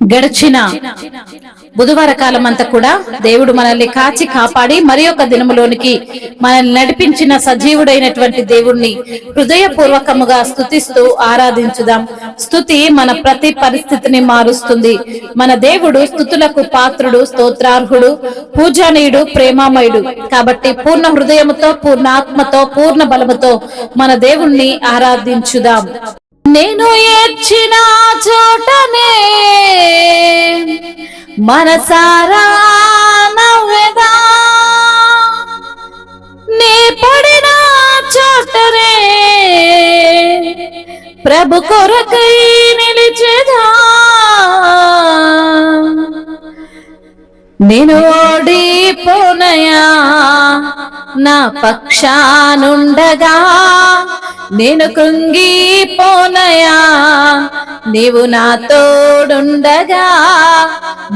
గడిచిన బుధవార కాలం అంతా కూడా దేవుడు మనల్ని కాచి కాపాడి మరి ఒక దినములోనికి మనల్ని నడిపించిన సజీవుడైనటువంటి దేవుణ్ణి హృదయపూర్వకముగా స్తుతిస్తూ ఆరాధించుదాం. స్తుతి మన ప్రతి పరిస్థితిని మారుస్తుంది. మన దేవుడు స్తుతులకు పాత్రుడు, స్తోత్రార్హుడు, పూజనీయుడు, ప్రేమామయుడు. కాబట్టి పూర్ణ హృదయముతో, పూర్ణ ఆత్మతో, పూర్ణ బలముతో మన దేవుణ్ణి ఆరాధించుదాం. నేను ఏడ్చిన చోటనే మనసారా నవ్వెదా, నీ పడిన చోటనే ప్రభు కొరకై నిలిచెదా. నేను ఓడిపోనయా నా పక్షానుండగా, నేను కృంగిపోనయా నీవు నా తోడుండగా.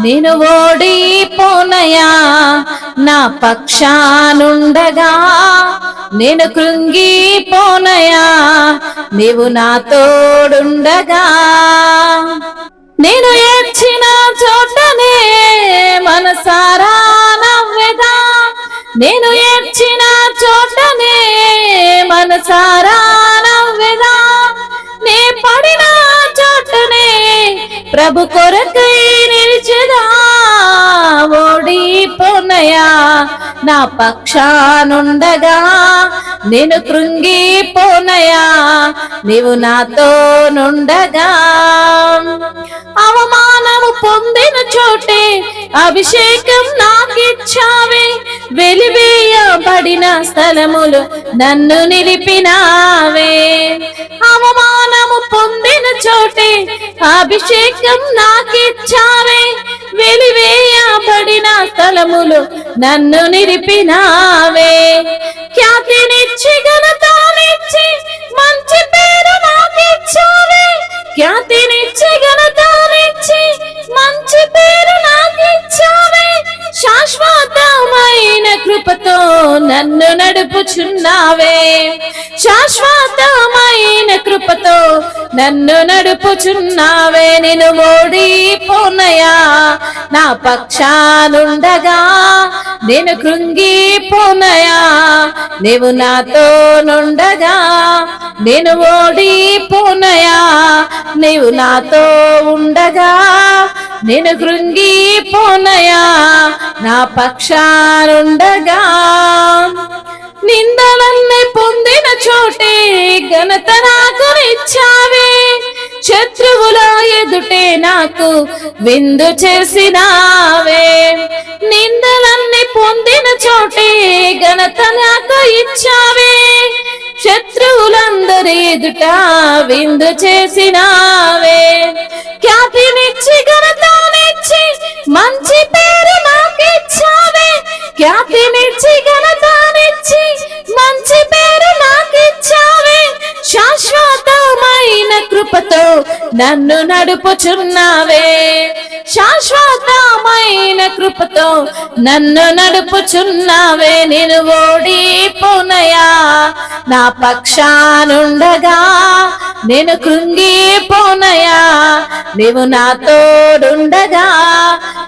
నేను ఓడిపోనయా నా పక్షానుండగా, నేను కృంగిపోనయా నీవు నా తోడుండగా. నేను ఏడ్చిన చోటనే మనసారా నవ్వెదా, నేను ఏడ్చిన చోటనే మనసారా నవ్వెదా, నే పడిన చోటనే ప్రభు కొరకై నిలిచెదా. ఓడిపోనయా నా పక్షానుండగా, నేను కృంగిపోనయా నీవు నాతోనుండగా. అవమానము పొందిన చోటే అభిషేకం నాకిచ్చావే, వెలివేయబడిన స్థలములు నన్ను నిలిపినావే. అవమానము పొందిన చోటే అభిషేకం నాకిచ్చావే, వెలివేయబడిన స్థలములు నన్ను నిలిపినావే. ఖ్యాతినిచ్చి ఘనతనిచ్చి మంచి పేరు నాకిచ్చావే, ఖ్యాతినిచ్చి ఘనతనిచ్చి మంచి పేరు నాకిచ్చావే. శాశ్వతమైన కృపతో నన్ను నడుపుచున్నావే, శాశ్వతమైన కృపతో నన్ను నడుపుచున్నావే. నేను ఓడిపోనయా నా పక్షానుండగా, నేను కృంగిపోనయా నీవు నాతోనుండగా. నేను ఓడిపోనయా నీవు నాతో ఉండగా, నేను కృంగిపోనయా నా పక్షానుండగా. నిందలన్నీ పొందిన చోటే ఘనత నాకు ఇచ్చావే, శత్రువుల ఎదుటే నాకు విందు చేసినావే. నిందలన్నీ పొందిన చోటే ఘనత నాకు ఇచ్చావే, శత్రువులందరి ఎదుట విందు చేసినావే. ఖ్యాతినిచ్చి ఘనతనిచ్చి మంచి పేరు నాకిచ్చావే, ఖ్యాతినిచ్చి ఘనతనిచ్చి మంచి పేరు నాకిచ్చావే. శాశ్వతమైన కృపతో నన్ను నడుపుచున్నావే, శాశ్వతమైన కృపతో నన్ను నడుపుచున్నావే. నేను ఓడిపోనయా నా పక్షానుండగా, నేను కృంగిపోనయా నీవు నా తోడుండగా.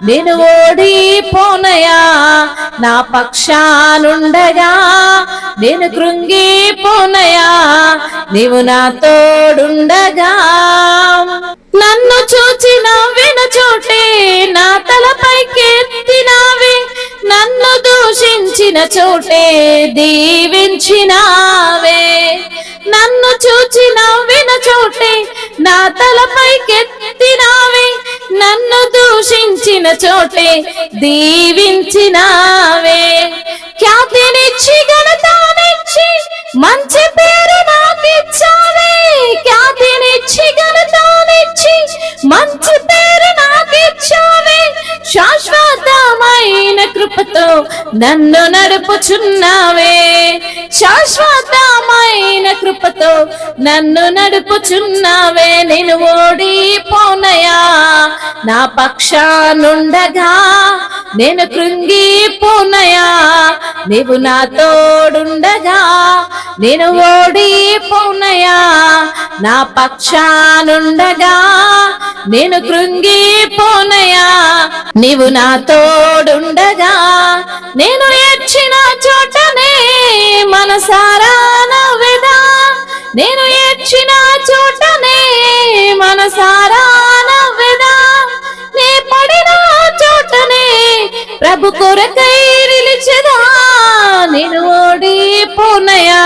నేను ఓడిపోనయా నా పక్షానుండగా, నేను కృంగిపోనయా నీవు నా తోడుండగా. నన్ను చూచి నవ్విన చోటే నా తలపైకెత్తినావే, నన్ను దూషించిన చోటే దీవించినావే. నన్ను చూచి నవ్విన చోటే నా తలపైకెత్తినావే, నన్ను దూషించిన చోటే దీవించినావే. ఖ్యాతినిచ్చి ఘనతనిచ్చి మంచి పేరు నాకిచ్చావే, ఖ్యాతినిచ్చి ఘనతనిచ్చి మంచి పేరు నాకిచ్చావే. శాశ్వతమైన కృపతో నన్ను నడుపుచున్నావే, శాశ్వతమైన కృపతో నన్ను నడుపుచున్నావే. నేను ఓడిపోనయా నా పక్షానుండగా, నేను కృంగిపోనయా నీవు నా తోడుండగా. నేను ఓడిపోనయా నా పక్షానుండగా, నేను కృంగిపోనయా. నీవు నా తోడుండగా నేను ఏడ్చిన చోటనే మనసారా నవ్వెదా. నేను ఏడ్చిన చోటనే మనసారా నవ్వెదా. నే పడిన చోటనే ప్రభు కొరకై నిలిచెదా. నేను ఓడిపోనయా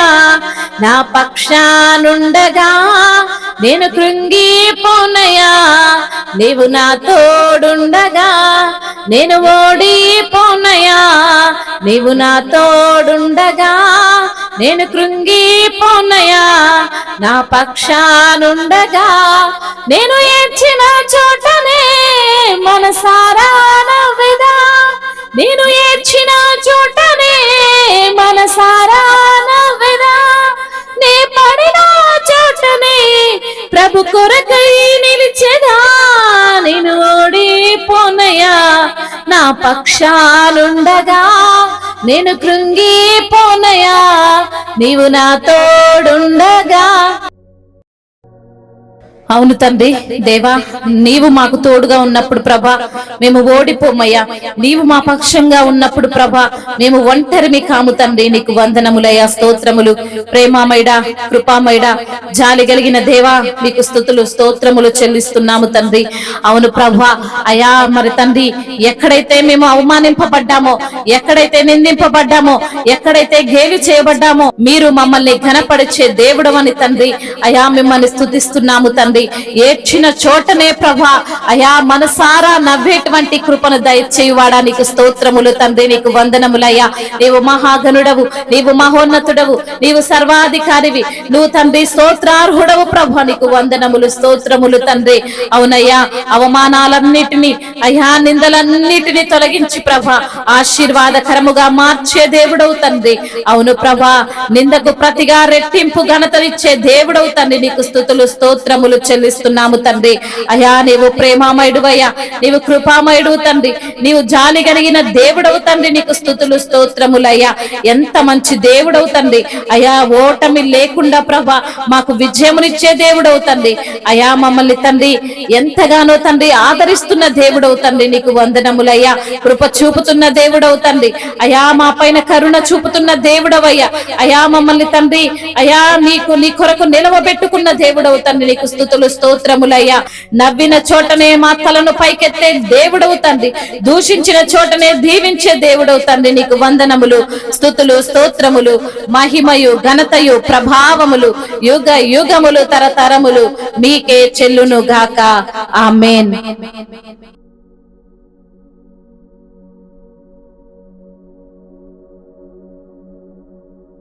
నా పక్షానుండగా నేను కృంగిపోనయా. నీవు నా తోడుండగా నేను ఓడిపోనయా. నీవు నా తోడుండగా నేను కృంగిపోనయా. నా పక్షానుండగా నేను ఏడ్చిన చోటనే మనసారా నవ్వెదా. నేను ఏడ్చిన చోటనే మనసారా నవ్వెదా. నే పడిన చోటనే ప్రభు కొరకై నిలిచెదా. నేను ఓడిపోనయా నా పక్షాలుండగా నేను కృంగిపోనయా. నీవు నా తోడుండగా. అవును తండ్రి దేవా, నీవు మాకు తోడుగా ఉన్నప్పుడు ప్రభా మేము ఓడిపోమయ్యా. నీవు మా పక్షంగా ఉన్నప్పుడు ప్రభా మేము ఒంటరిమి కాము తండ్రి. నీకు వందనములయ్యా, స్తోత్రములు. ప్రేమామయుడా, కృపామయుడా, జాలి కలిగిన దేవా మీకు స్తుతులు స్తోత్రములు చెల్లిస్తున్నాము తండ్రి. అవును ప్రభా అయా, మరి తండ్రి ఎక్కడైతే మేము అవమానింపబడ్డామో, ఎక్కడైతే నిందింపబడ్డామో, ఎక్కడైతే గేలి చేయబడ్డామో మీరు మమ్మల్ని ఘనపరిచే దేవుడవని తండ్రి అయా మిమ్మల్ని స్తుతిస్తున్నాము తండ్రి. ఏడ్చిన చోటనే ప్రభా అయా మనసారా నవ్వేటువంటి కృపను దయచేయువాడా నీకు స్తోత్రములు తండ్రి. నీకు వందనములయ్యా. నీవు మహాగణుడవు, నీవు మహోన్నతుడవు, నీవు సర్వాధికారివి, నువ్వు తండ్రి స్తోత్రార్హుడవు ప్రభా. నీకు వందనములు స్తోత్రములు తండ్రి. అవునయ్యా, అవమానాలన్నిటినీ అయ్యా నిందలన్నిటినీ తొలగించి ప్రభా ఆశీర్వాదకరముగా మార్చే దేవుడవు తండ్రి. అవును ప్రభా, నిందకు ప్రతిగా రెట్టింపు ఘనతనిచ్చే దేవుడవు తండ్రి. నీకు స్తుతులు స్తోత్రములు చెల్లిస్తున్నాము తండ్రి. అయా నీవు ప్రేమామయుడువయ్యా, నీవు కృపామయుడు తండ్రి, నీవు జాలి కలిగిన దేవుడవు తండ్రి. నీకు స్తుతులు స్తోత్రములయ్యా. ఎంత మంచి దేవుడవు తండ్రి. అయా ఓటమి లేకుండా ప్రభా మాకు విజయమునిచ్చే దేవుడవు తండ్రి. అయా మమ్మల్ని తండ్రి ఎంతగానో తండ్రి ఆదరిస్తున్న దేవుడవు తండ్రి. నీకు వందనములయ్యా. కృప చూపుతున్న దేవుడవు తండ్రి. అయా మా పైన కరుణ చూపుతున్న దేవుడవయ్యా. అయా మమ్మల్ని తండ్రి అయా నీ కొరకు నిలవబెట్టుకున్న దేవుడవు తండ్రి. నీకు స్తుతులు స్తోత్రములయ్యా. నవ్విన చోటనే మా తలను పైకెత్తే దేవుడవు తండ్రి. దూషించిన చోటనే దీవించే దేవుడవు తండ్రి. నీకు వందనములు, స్తుతులు, స్తోత్రములు, మహిమయు, ఘనతయు, ప్రభావములు యుగ యుగములు తరతరములు మీకే చెల్లును గాక. ఆమేన్.